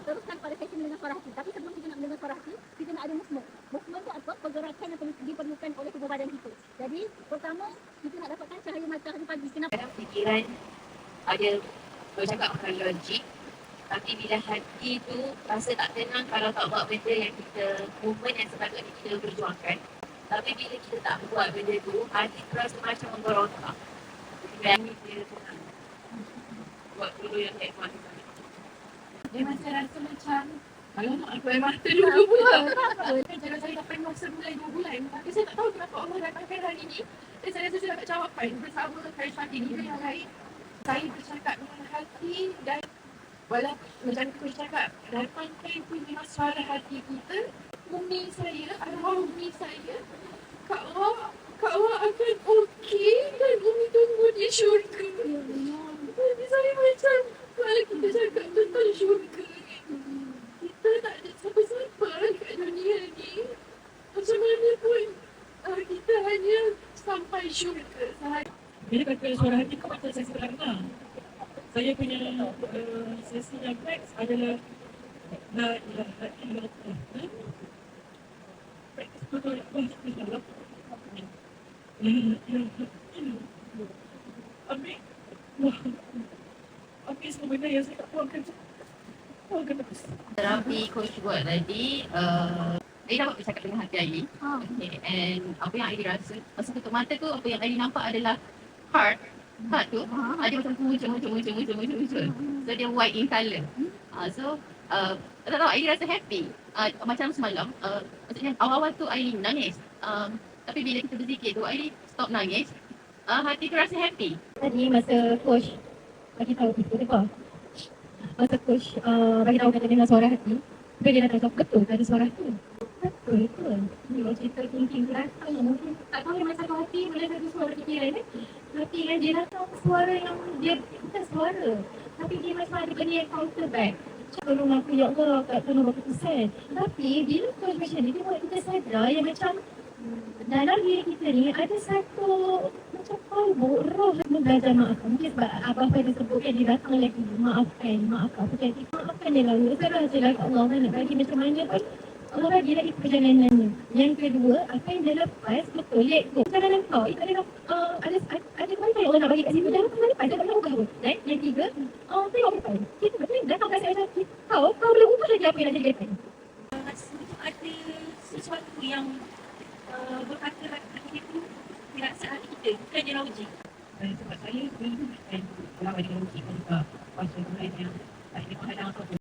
teruskan pada sesi mendengar suara hati. Tapi sebelum kita nak mendengar suara hati, kita nak ada movement. Movement tu apa? Pergerakan yang diperlukan oleh tubuh badan kita. Jadi, pertama, kita nak dapatkan cahaya matahari pagi. Kenapa? Dalam fikiran ada bercakap pasal logik, tapi bila hati tu rasa tak tenang kalau tak buat benda yang kita, movement yang sepatutnya kita perjuangkan. Tapi bila kita tak buat benda tu, hati terasa macam memberontak. Dan dia tenang. Buat dulu yang hikmat. Dia masih rasa macam, kalau nak aku air mata dulu pula. Jangan saya dah penuh sebulan, 2 bulan. Tapi saya tak tahu kenapa Allah datangkan hari ni. Dan saya rasa saya dapat jawapan bersama karismatik ini yang lain. Saya bercakap dengan hati dan walaupun macam coach cakap, dapatkan punya suara hati kita, umi saya, arwah umi saya, Kak Allah akan okey dan umi tunggu di syurga. Jadi saya macam, kalau kita cakap tentang syurga ni, kita tak ada siapa-siapa kat dunia ni. Macam mana pun kita hanya sampai syurga sahaja. Bila kata suara hati kau macam saya sedang dengar. Saya punya sesi yang next adalah La ilaha illallah. Praktis betul ya Allah. La ilaha illallah. Ambil. Wah. Ambil semua benda yang saya tak puangkan. Puangkan terus. Terapi coach buat tadi, Airi dapat bercakap dengan hati Airi. Okay. And apa yang Airi rasa, masa tutup mata tu, apa yang Airi nampak adalah heart tu, dia macam muncul. So dia white in colour. Tak tahu, Airi rasa happy. Macam semalam, maksudnya awal-awal tu Airi nangis. Tapi bila kita berzikir tu, Airi stop nangis. Hati tu rasa happy. Tadi masa coach bagi tahu kita apa? Masa coach bagi tahu kata dengar suara hati, dia dah tahu betul ada suara hati. Betul. Dia cerita thinking belakang, mungkin tak tahu yang satu hati boleh satu suara fikiran ni. Tapi kan dia datang suara yang dia bukan suara. Tapi dia macam ada benda yang counter back. Tolong aku ya Allah, tak tahu berapa persen. Tapi bila coach macam ni, dia buat kita sedar yang macam dalam diri kita ni ada satu macam kalbu, roh yang belajar maafkan. Mungkin sebab Abang Fadil sebutkan dia datang lagi, maafkan dia lalu. Serah je lah Allah nak bagi macam mana pun. Allah bagi lagi perjalanannya. Yang kedua, apa yang dia lepas, betul, let go. Perjalanan kau, itu adalah ada kebaikan yang Allah nak bagi kat situ. Jangan pernah lepas, jangan pernah ubah pun. Dan yang tiga, tengok depan. Kita betul datang kat saya macam, kau boleh ubah lagi apa yang nak jadi depan. Rasa ada sesuatu yang berkata hati itu perasaan kita, bukan dia logik. Sebab saya dulu bukan lama dengan logik.